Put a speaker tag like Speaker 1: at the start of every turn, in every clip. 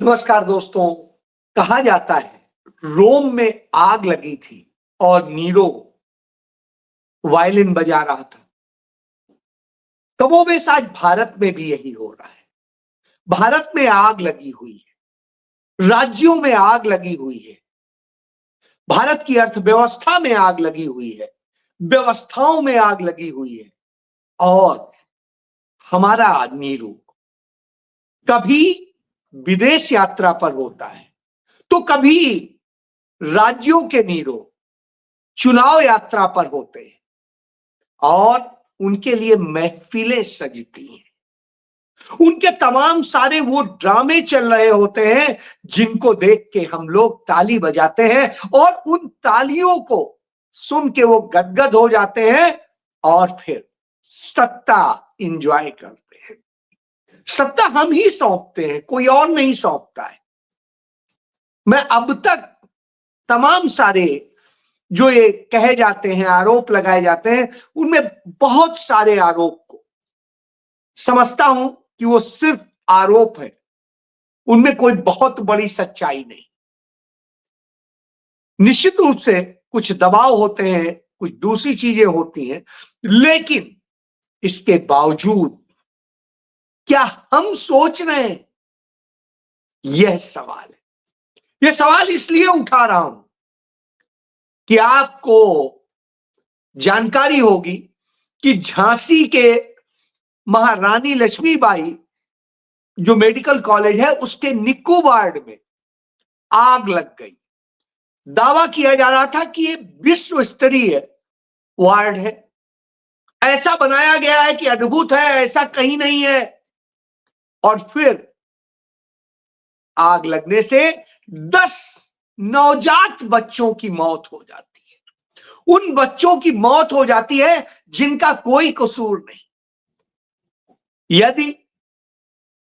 Speaker 1: नमस्कार दोस्तों। कहा जाता है रोम में आग लगी थी और नीरो वायलिन बजा रहा था। कमोबेश आज भारत में भी यही हो रहा है। भारत में आग लगी हुई है, राज्यों में आग लगी हुई है, भारत की अर्थव्यवस्था में आग लगी हुई है, व्यवस्थाओं में आग लगी हुई है। और हमारा नीरू कभी विदेश यात्रा पर होता है तो कभी राज्यों के नीरो चुनाव यात्रा पर होते हैं और उनके लिए महफिलें सजती हैं। उनके तमाम सारे वो ड्रामे चल रहे होते हैं जिनको देख के हम लोग ताली बजाते हैं और उन तालियों को सुन के वो गदगद हो जाते हैं और फिर सत्ता इंजॉय करते हैं। सत्ता हम ही सौंपते हैं, कोई और नहीं सौंपता है। मैं अब तक तमाम सारे जो ये कहे जाते हैं, आरोप लगाए जाते हैं, उनमें बहुत सारे आरोप को समझता हूं कि वो सिर्फ आरोप है, उनमें कोई बहुत बड़ी सच्चाई नहीं। निश्चित रूप से कुछ दबाव होते हैं, कुछ दूसरी चीजें होती हैं, लेकिन इसके बावजूद क्या हम सोच रहे हैं? यह सवाल है। यह सवाल इसलिए उठा रहा हूं कि आपको जानकारी होगी कि झांसी के महारानी लक्ष्मीबाई जो मेडिकल कॉलेज है उसके निक्कू वार्ड में आग लग गई। दावा किया जा रहा था कि ये विश्व स्तरीय वार्ड है, ऐसा बनाया गया है कि अद्भुत है, ऐसा कहीं नहीं है। और फिर आग लगने से 10 नवजात बच्चों की मौत हो जाती है। उन बच्चों की मौत हो जाती है जिनका कोई कसूर नहीं। यदि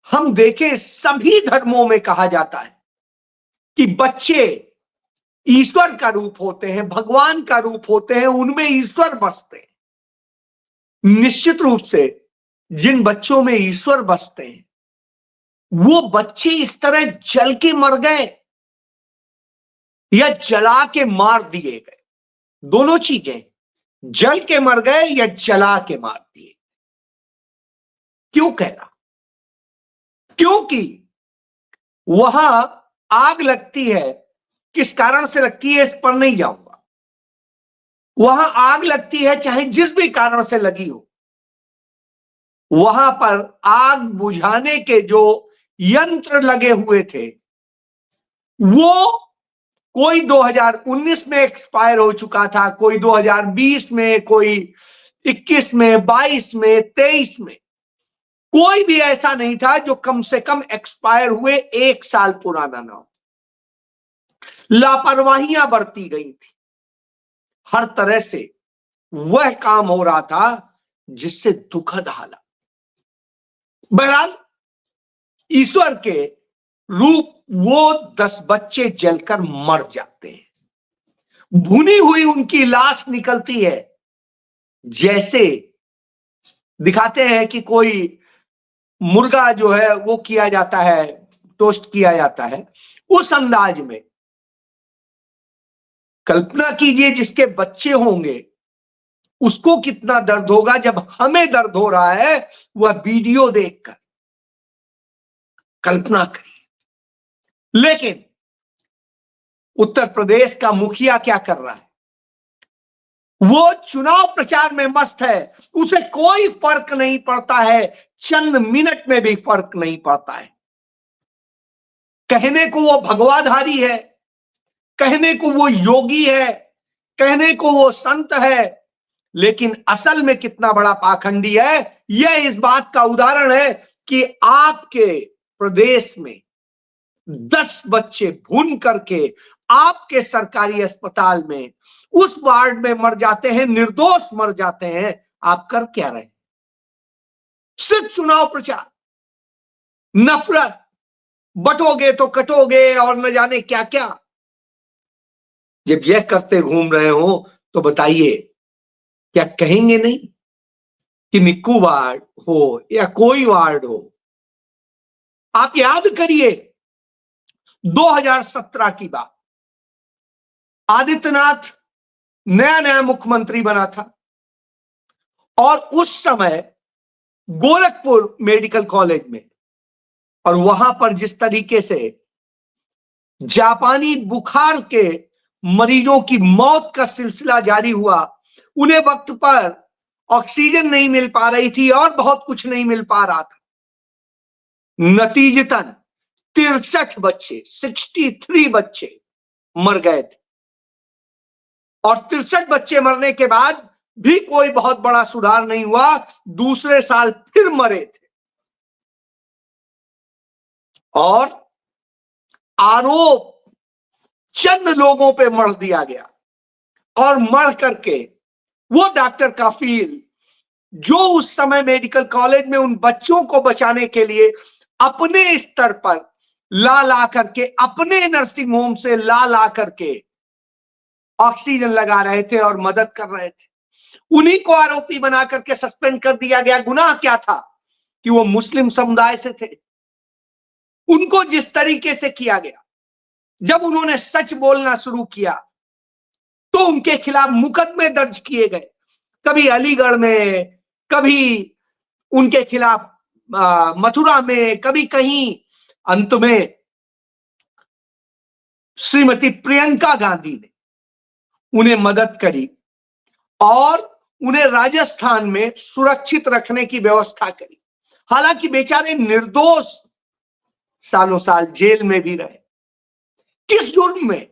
Speaker 1: हम देखें, सभी धर्मों में कहा जाता है कि बच्चे ईश्वर का रूप होते हैं, भगवान का रूप होते हैं, उनमें ईश्वर बसते हैं। निश्चित रूप से जिन बच्चों में ईश्वर बसते हैं वो बच्चे इस तरह जल के मर गए या जला के मार दिए गए, दोनों चीजें, जल के मर गए या जला के मार दिए। क्यों कह रहा? क्योंकि वहां आग लगती है, किस कारण से लगती है इस पर नहीं जाऊंगा। वहां आग लगती है चाहे जिस भी कारण से लगी हो, वहां पर आग बुझाने के जो यंत्र लगे हुए थे वो कोई 2019 में एक्सपायर हो चुका था, कोई 2020 में, कोई 21 में, 22 में, 23 में। कोई भी ऐसा नहीं था जो कम से कम एक्सपायर हुए 1 साल पुराना ना हो। लापरवाहियां बरती गई थी, हर तरह से वह काम हो रहा था जिससे दुखद हालत। बहरहाल ईश्वर के रूप वो 10 बच्चे जलकर मर जाते हैं। भुनी हुई उनकी लाश निकलती है, जैसे दिखाते हैं कि कोई मुर्गा जो है वो किया जाता है, टोस्ट किया जाता है, उस अंदाज में। कल्पना कीजिए जिसके बच्चे होंगे उसको कितना दर्द होगा जब हमें दर्द हो रहा है वह वीडियो देखकर। कल्पना करिए। लेकिन उत्तर प्रदेश का मुखिया क्या कर रहा है? वो चुनाव प्रचार में मस्त है, उसे कोई फर्क नहीं पड़ता है, चंद मिनट में भी फर्क नहीं पड़ता है। कहने को वो भगवाधारी है, कहने को वो योगी है, कहने को वो संत है, लेकिन असल में कितना बड़ा पाखंडी है यह इस बात का उदाहरण है कि आपके प्रदेश में 10 बच्चे भून करके आपके सरकारी अस्पताल में उस वार्ड में मर जाते हैं, निर्दोष मर जाते हैं। आप कर क्या रहे? सिर्फ चुनाव प्रचार, नफरत, बटोगे तो कटोगे और न जाने क्या क्या। जब यह करते घूम रहे हो तो बताइए, क्या कहेंगे नहीं कि निक्कू वार्ड हो या कोई वार्ड हो? आप याद करिए 2017 की बात, आदित्यनाथ नया नया मुख्यमंत्री बना था और उस समय गोरखपुर मेडिकल कॉलेज में, और वहां पर जिस तरीके से जापानी बुखार के मरीजों की मौत का सिलसिला जारी हुआ, उन्हें वक्त पर ऑक्सीजन नहीं मिल पा रही थी और बहुत कुछ नहीं मिल पा रहा था। नतीजतन 63 बच्चे मर गए थे और 63 बच्चे मरने के बाद भी कोई बहुत बड़ा सुधार नहीं हुआ। दूसरे साल फिर मरे थे और आरोप चंद लोगों पे मढ़ दिया गया और मढ़ करके वो डॉक्टर काफिल जो उस समय मेडिकल कॉलेज में उन बच्चों को बचाने के लिए अपने स्तर पर ला करके, अपने नर्सिंग होम से ला करके ऑक्सीजन लगा रहे थे और मदद कर रहे थे, उन्हीं को आरोपी बना करके सस्पेंड कर दिया गया। गुनाह क्या था कि वो मुस्लिम समुदाय से थे। उनको जिस तरीके से किया गया, जब उन्होंने सच बोलना शुरू किया तो उनके खिलाफ मुकदमे दर्ज किए गए, कभी अलीगढ़ में, कभी उनके खिलाफ मथुरा में, कभी कहीं। अंत में श्रीमती प्रियंका गांधी ने उन्हें मदद करी और उन्हें राजस्थान में सुरक्षित रखने की व्यवस्था करी। हालांकि बेचारे निर्दोष सालों साल जेल में भी रहे। किस जुर्म में?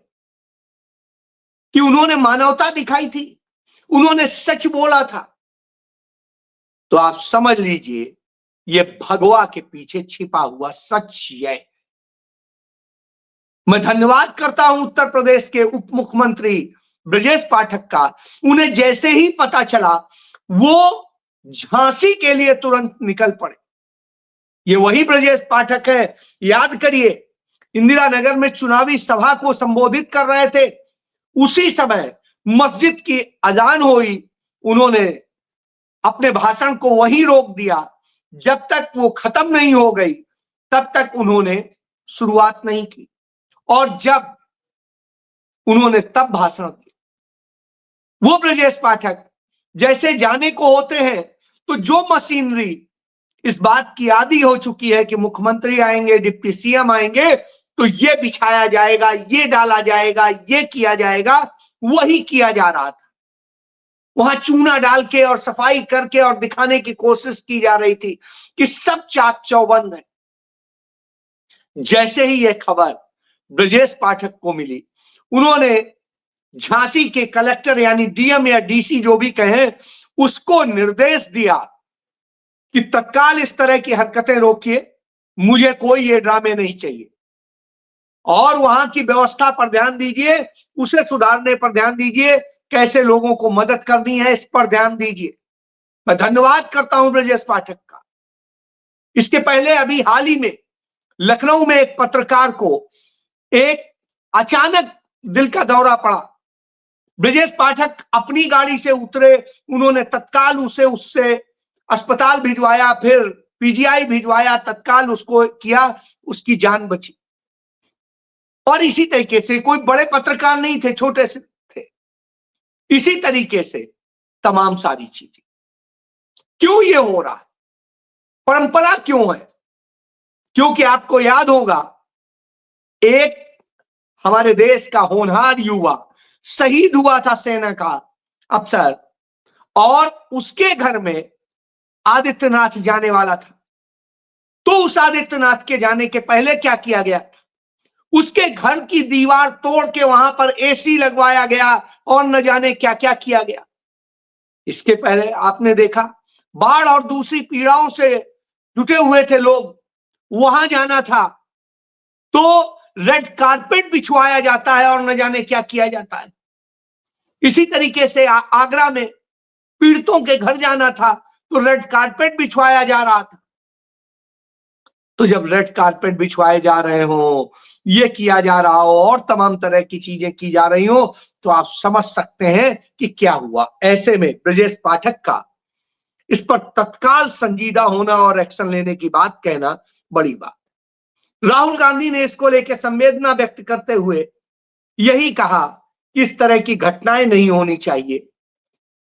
Speaker 1: कि उन्होंने मानवता दिखाई थी, उन्होंने सच बोला था। तो आप समझ लीजिए ये भगवा के पीछे छिपा हुआ सच है। मैं धन्यवाद करता हूं उत्तर प्रदेश के उप मुख्यमंत्री ब्रजेश पाठक का। उन्हें जैसे ही पता चला वो झांसी के लिए तुरंत निकल पड़े। ये वही ब्रजेश पाठक है, याद करिए, इंदिरा नगर में चुनावी सभा को संबोधित कर रहे थे, उसी समय मस्जिद की अजान हुई, उन्होंने अपने भाषण को वहीं रोक दिया। जब तक वो खत्म नहीं हो गई तब तक उन्होंने शुरुआत नहीं की, और जब उन्होंने तब भाषण दिया, वो ब्रजेश पाठक जैसे जाने को होते हैं तो जो मशीनरी इस बात की आदी हो चुकी है कि मुख्यमंत्री आएंगे, डिप्टी सीएम आएंगे तो ये बिछाया जाएगा, ये डाला जाएगा, ये किया जाएगा, वही किया जा रहा था। वहां चूना डाल के और सफाई करके और दिखाने की कोशिश की जा रही थी कि सब चाक चौबंद है। जैसे ही यह खबर ब्रजेश पाठक को मिली, उन्होंने झांसी के कलेक्टर यानी डीएम या डीसी जो भी कहें, उसको निर्देश दिया कि तत्काल इस तरह की हरकतें रोकिए, मुझे कोई ये ड्रामे नहीं चाहिए, और वहां की व्यवस्था पर ध्यान दीजिए, उसे सुधारने पर ध्यान दीजिए, कैसे लोगों को मदद करनी है इस पर ध्यान दीजिए। मैं धन्यवाद करता हूं ब्रजेश पाठक का। इसके पहले अभी हाल ही में लखनऊ में एक पत्रकार को एक अचानक दिल का दौरा पड़ा। ब्रजेश पाठक अपनी गाड़ी से उतरे, उन्होंने तत्काल उसे उससे अस्पताल भिजवाया, फिर पीजीआई भिजवाया, तत्काल उसको किया, उसकी जान बची। और इसी तरीके से कोई बड़े पत्रकार नहीं थे, छोटे से थे। इसी तरीके से तमाम सारी चीजें। क्यों ये हो रहा है? परंपरा क्यों है? क्योंकि आपको याद होगा, एक हमारे देश का होनहार युवा शहीद हुआ था, सेना का अफसर, और उसके घर में आदित्यनाथ जाने वाला था। तो उस आदित्यनाथ के जाने के पहले क्या किया गया था? उसके घर की दीवार तोड़ के वहां पर एसी लगवाया गया और न जाने क्या क्या किया गया। इसके पहले आपने देखा, बाढ़ और दूसरी पीड़ाओं से जुटे हुए थे लोग, वहां जाना था तो रेड कारपेट बिछवाया जाता है और न जाने क्या किया जाता है। इसी तरीके से आगरा में पीड़ितों के घर जाना था तो रेड कारपेट बिछवाया जा रहा था। तो जब रेड कारपेट बिछवाए जा रहे हो, ये किया जा रहा हो और तमाम तरह की चीजें की जा रही हो, तो आप समझ सकते हैं कि क्या हुआ। ऐसे में ब्रजेश पाठक का इस पर तत्काल संजीदा होना और एक्शन लेने की बात कहना बड़ी बात। राहुल गांधी ने इसको लेकर संवेदना व्यक्त करते हुए यही कहा कि इस तरह की घटनाएं नहीं होनी चाहिए,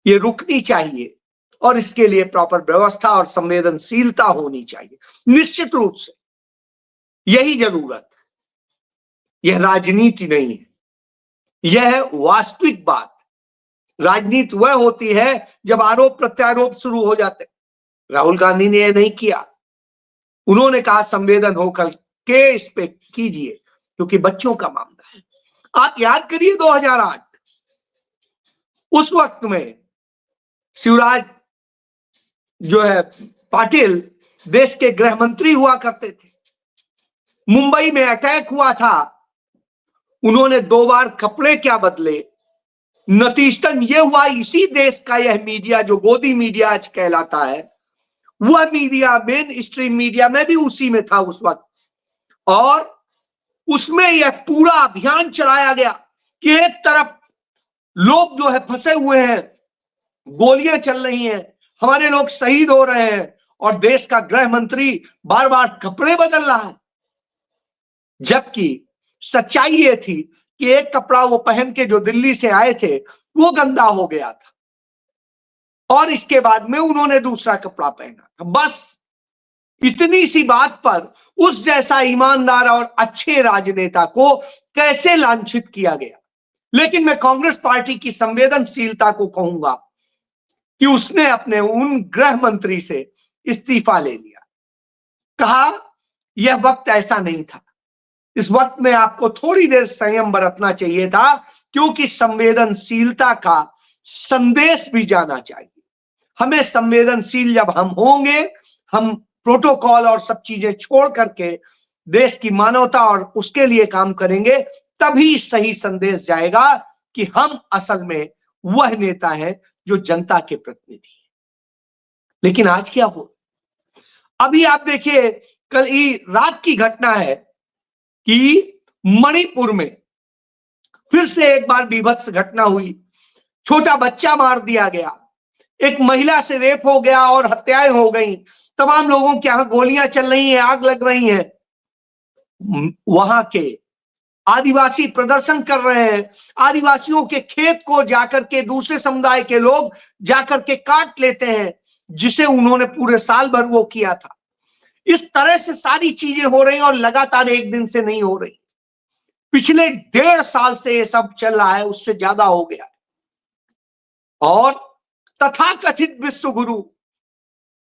Speaker 1: ये रुकनी चाहिए और इसके लिए प्रॉपर व्यवस्था और संवेदनशीलता होनी चाहिए। निश्चित रूप से यही जरूरत है, यह राजनीति नहीं है, यह है वास्तविक बात। राजनीति वह होती है जब आरोप प्रत्यारोप शुरू हो जाते। राहुल गांधी ने यह नहीं किया, उन्होंने कहा संवेदन होकर के इस पे कीजिए क्योंकि बच्चों का मामला है। आप याद करिए 2008 उस वक्त में शिवराज जो है पाटिल देश के गृह मंत्री हुआ करते थे। मुंबई में अटैक हुआ था, उन्होंने 2 बार कपड़े क्या बदले, नतीजतन यह हुआ इसी देश का यह मीडिया जो गोदी मीडिया आज कहलाता है, वह मीडिया मेन स्ट्रीम मीडिया में भी उसी में था उस वक्त, और उसमें यह पूरा अभियान चलाया गया कि एक तरफ लोग जो है फंसे हुए हैं, गोलियां चल रही हैं, हमारे लोग शहीद हो रहे हैं और देश का गृह मंत्री बार बार कपड़े बदल रहा है। जबकि सच्चाई ये थी कि एक कपड़ा वो पहन के जो दिल्ली से आए थे वो गंदा हो गया था और इसके बाद में उन्होंने दूसरा कपड़ा पहना था। बस इतनी सी बात पर उस जैसा ईमानदार और अच्छे राजनेता को कैसे लांछित किया गया। लेकिन मैं कांग्रेस पार्टी की संवेदनशीलता को कहूंगा कि उसने अपने उन गृह मंत्री से इस्तीफा ले लिया, कहा यह वक्त ऐसा नहीं था, इस वक्त में आपको थोड़ी देर संयम बरतना चाहिए था क्योंकि संवेदनशीलता का संदेश भी जाना चाहिए। हमें संवेदनशील जब हम होंगे, हम प्रोटोकॉल और सब चीजें छोड़ करके देश की मानवता और उसके लिए काम करेंगे, तभी सही संदेश जाएगा कि हम असल में वह नेता है जो जनता के प्रतिनिधि है। लेकिन आज क्या हो, अभी आप देखिए कल ही रात की घटना है कि मणिपुर में फिर से एक बार बीभत्स घटना हुई, छोटा बच्चा मार दिया गया, एक महिला से रेप हो गया और हत्याएं हो गई, तमाम लोगों के यहां गोलियां चल रही हैं, आग लग रही है। वहां के आदिवासी प्रदर्शन कर रहे हैं, आदिवासियों के खेत को जाकर के दूसरे समुदाय के लोग जाकर के काट लेते हैं, जिसे उन्होंने पूरे साल भर वो किया था। इस तरह से सारी चीजें हो रही हैं और लगातार एक दिन से नहीं हो रही, पिछले 1.5 साल से ये सब चल रहा है, उससे ज्यादा हो गया। और तथाकथित विश्व गुरु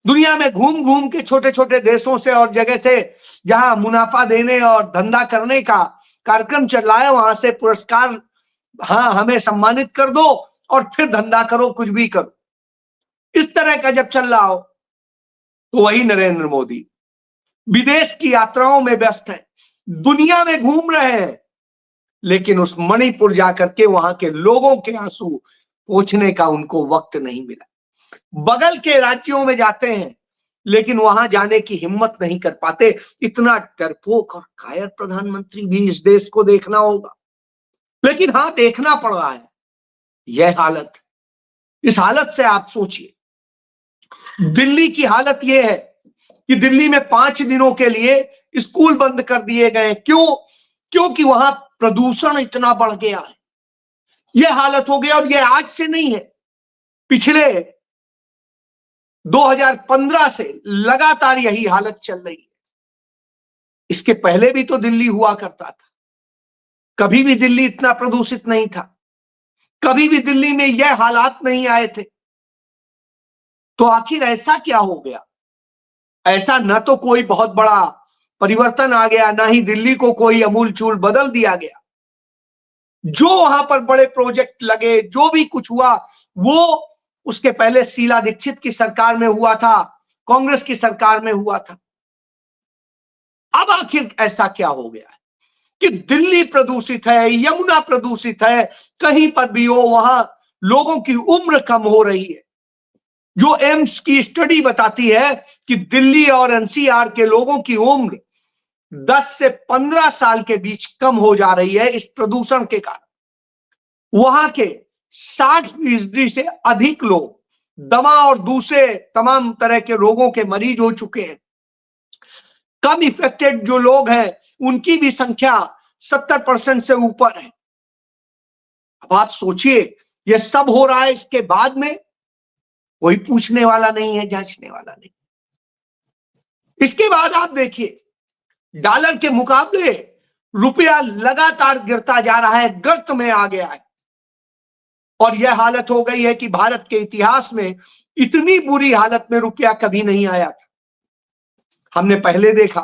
Speaker 1: दुनिया में घूम घूम के छोटे छोटे देशों से और जगह से जहां मुनाफा देने और धंधा करने का कार्यक्रम चल रहा है, वहां से पुरस्कार, हाँ हमें सम्मानित कर दो और फिर धंधा करो, कुछ भी करो, इस तरह का जब चल रहा हो तो वही नरेंद्र मोदी विदेश की यात्राओं में व्यस्त है, दुनिया में घूम रहे हैं, लेकिन उस मणिपुर जाकर के वहां के लोगों के आंसू पोंछने का उनको वक्त नहीं मिला। बगल के राज्यों में जाते हैं लेकिन वहां जाने की हिम्मत नहीं कर पाते। इतना डरपोक और कायर प्रधानमंत्री भी इस देश को देखना होगा, लेकिन हाँ देखना पड़ रहा है यह हालत। इस हालत से आप सोचिए, दिल्ली की हालत यह है कि दिल्ली में 5 दिनों के लिए स्कूल बंद कर दिए गए। क्यों? क्योंकि वहां प्रदूषण इतना बढ़ गया है। यह हालत हो गया और यह आज से नहीं है, पिछले 2015 से लगातार यही हालत चल रही है। इसके पहले भी तो दिल्ली हुआ करता था, कभी भी दिल्ली इतना प्रदूषित नहीं था, कभी भी दिल्ली में यह हालात नहीं आए थे। तो आखिर ऐसा क्या हो गया? ऐसा न तो कोई बहुत बड़ा परिवर्तन आ गया, ना ही दिल्ली को कोई अमूलचूल बदल दिया गया। जो वहां पर बड़े प्रोजेक्ट लगे, जो भी कुछ हुआ, वो उसके पहले शीला दीक्षित की सरकार में हुआ था, कांग्रेस की सरकार में हुआ था। अब आखिर ऐसा क्या हो गया है कि दिल्ली प्रदूषित है, यमुना प्रदूषित है, कहीं पर भी हो वहां लोगों की उम्र कम हो रही है। जो एम्स की स्टडी बताती है कि दिल्ली और एनसीआर के लोगों की उम्र 10 से 15 साल के बीच कम हो जा रही है इस प्रदूषण के कारण। वहां के 60% से अधिक लोग दमा और दूसरे तमाम तरह के रोगों के मरीज हो चुके हैं। कम इफेक्टेड जो लोग हैं उनकी भी संख्या 70% से ऊपर है। अब आप सोचिए, यह सब हो रहा है, इसके बाद में कोई पूछने वाला नहीं है, जांचने वाला नहीं। इसके बाद आप देखिए, डॉलर के मुकाबले रुपया लगातार गिरता जा रहा है, गर्त में आ गया है। और यह हालत हो गई है कि भारत के इतिहास में इतनी बुरी हालत में रुपया कभी नहीं आया था। हमने पहले देखा,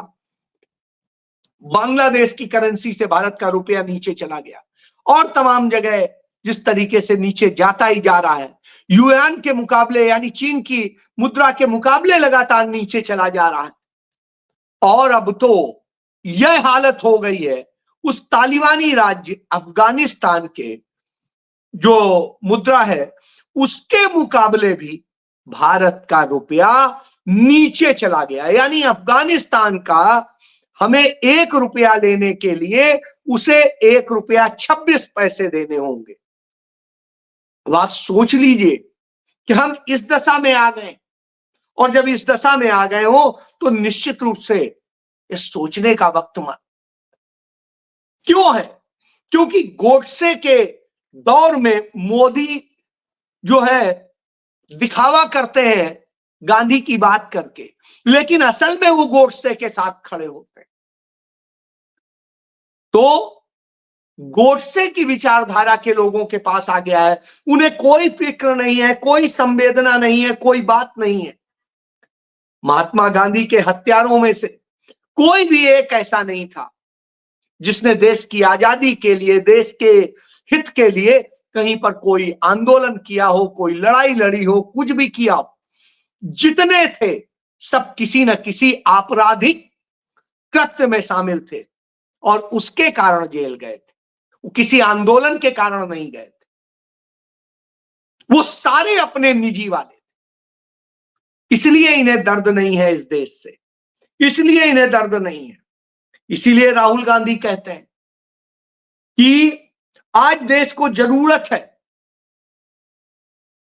Speaker 1: बांग्लादेश की करेंसी से भारत का रुपया नीचे चला गया, और तमाम जगह जिस तरीके से नीचे जाता ही जा रहा है, युआन के मुकाबले यानी चीन की मुद्रा के मुकाबले लगातार नीचे चला जा रहा है। और अब तो यह हालत हो गई है उस तालिबानी राज्य अफगानिस्तान के जो मुद्रा है उसके मुकाबले भी भारत का रुपया नीचे चला गया। यानी अफगानिस्तान का हमें 1 रुपया लेने के लिए उसे 1 रुपया 26 पैसे देने होंगे। अब आप सोच लीजिए कि हम इस दशा में आ गए, और जब इस दशा में आ गए हो तो निश्चित रूप से इस सोचने का वक्त मत क्यों है, क्योंकि गोडसे के दौर में मोदी जो है दिखावा करते हैं गांधी की बात करके, लेकिन असल में वो गोडसे के साथ खड़े होते हैं। तो गोडसे की विचारधारा के लोगों के पास आ गया है, उन्हें कोई फिक्र नहीं है, कोई संवेदना नहीं है, कोई बात नहीं है। महात्मा गांधी के हत्यारों में से कोई भी एक ऐसा नहीं था जिसने देश की आजादी के लिए, देश के हित के लिए कहीं पर कोई आंदोलन किया हो, कोई लड़ाई लड़ी हो, कुछ भी किया हो। जितने थे सब किसी न किसी आपराधिक कृत्य में शामिल थे, और उसके कारण जेल गए थे। वो किसी आंदोलन के कारण नहीं गए थे, वो सारे अपने निजी वाले थे। इसलिए इन्हें दर्द नहीं है इस देश से, इसलिए इन्हें दर्द नहीं है। इसीलिए राहुल गांधी कहते हैं कि आज देश को जरूरत है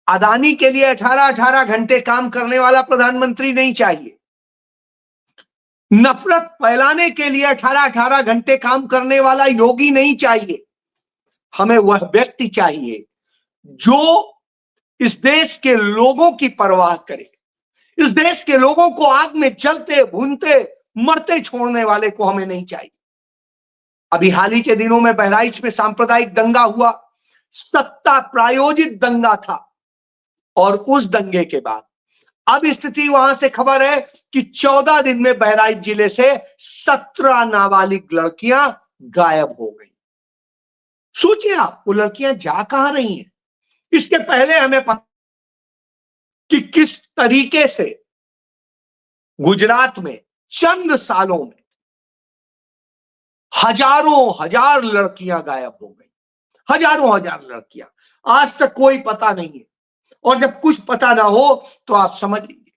Speaker 1: अदानी के लिए 18-18 घंटे काम करने वाला प्रधानमंत्री नहीं चाहिए, नफरत फैलाने के लिए 18-18 घंटे काम करने वाला योगी नहीं चाहिए। हमें वह व्यक्ति चाहिए जो इस देश के लोगों की परवाह करे, इस देश के लोगों को आग में जलते भूनते मरते छोड़ने वाले को हमें नहीं चाहिए। अभी हाल ही के दिनों में बहराइच में सांप्रदायिक दंगा हुआ, सत्ता प्रायोजित दंगा था, और उस दंगे के बाद अब स्थिति वहां से खबर है कि 14 दिन में बहराइच जिले से 17 नाबालिग लड़कियां गायब हो गई। सोचिए आप, वो लड़कियां जा कहां रही हैं। इसके पहले हमें पता कि किस तरीके से गुजरात में चंद सालों में हजारों हजार लड़कियां गायब हो गई, हजारों हजार लड़कियां, आज तक कोई पता नहीं है। और जब कुछ पता ना हो तो आप समझ लीजिए।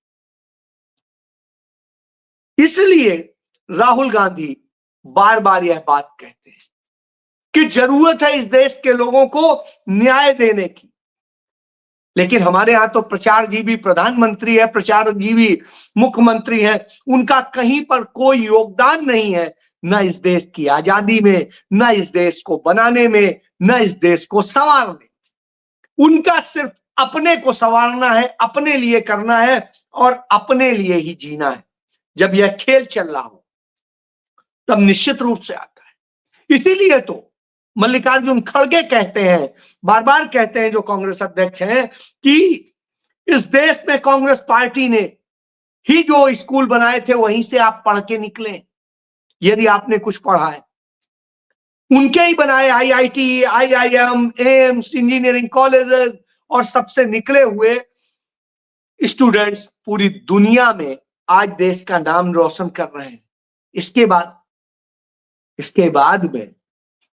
Speaker 1: इसलिए राहुल गांधी बार बार यह बात कहते हैं कि जरूरत है इस देश के लोगों को न्याय देने की, लेकिन हमारे यहां तो प्रचारजीवी प्रधानमंत्री है, प्रचारजीवी मुख्यमंत्री है, उनका कहीं पर कोई योगदान नहीं है, न इस देश की आजादी में, न इस देश को बनाने में, न इस देश को संवारने। उनका सिर्फ अपने को संवारना है, अपने लिए करना है और अपने लिए ही जीना है। जब यह खेल चल रहा हो तब निश्चित रूप से आता है। इसीलिए तो मल्लिकार्जुन खड़गे कहते हैं, बार बार कहते हैं, जो कांग्रेस अध्यक्ष हैं, कि इस देश में कांग्रेस पार्टी ने ही जो स्कूल बनाए थे वहीं से आप पढ़ के निकले, यदि आपने कुछ पढ़ा है। उनके ही बनाए IIT, IIM, AIIMS, engineering colleges और सबसे निकले हुए स्टूडेंट्स पूरी दुनिया में आज देश का नाम रोशन कर रहे हैं। इसके बाद में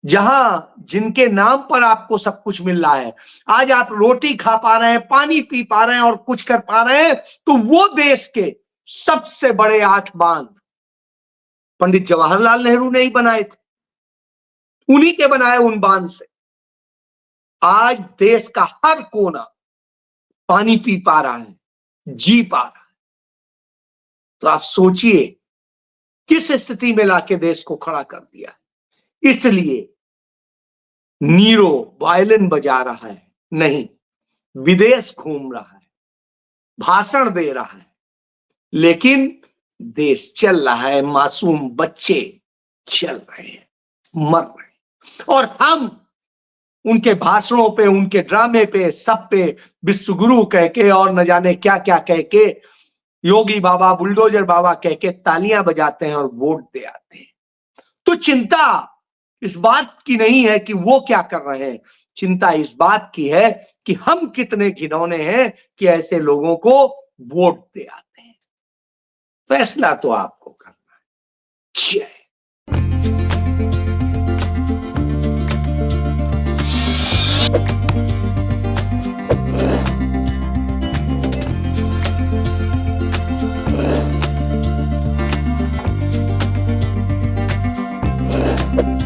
Speaker 1: जहां जिनके नाम पर आपको सब कुछ मिल रहा है, आज आप रोटी खा पा रहे हैं, पानी पी पा रहे हैं और कुछ कर पा रहे हैं, तो वो देश के सबसे बड़े 8 बांध पंडित जवाहरलाल नेहरू ने ही बनाए थे, उन्हीं के बनाए उन बांध से आज देश का हर कोना पानी पी पा रहा है, जी पा रहा है। तो आप सोचिए किस स्थिति में लाके देश को खड़ा कर दिया। इसलिए नीरो वायलिन बजा रहा है नहीं, विदेश घूम रहा है, भाषण दे रहा है, लेकिन देश चल रहा है, मासूम बच्चे चल रहे हैं, मर रहे हैं, और हम उनके भाषणों पे, उनके ड्रामे पे, सब पे विश्वगुरु कह के और न जाने क्या क्या कह के, योगी बाबा, बुलडोजर बाबा कह के तालियां बजाते हैं और वोट दे आते हैं। तो चिंता इस बात की नहीं है कि वो क्या कर रहे हैं, चिंता इस बात की है कि हम कितने घिनौने हैं कि ऐसे लोगों को वोट दे आते हैं। फैसला तो आपको करना है। जय
Speaker 2: you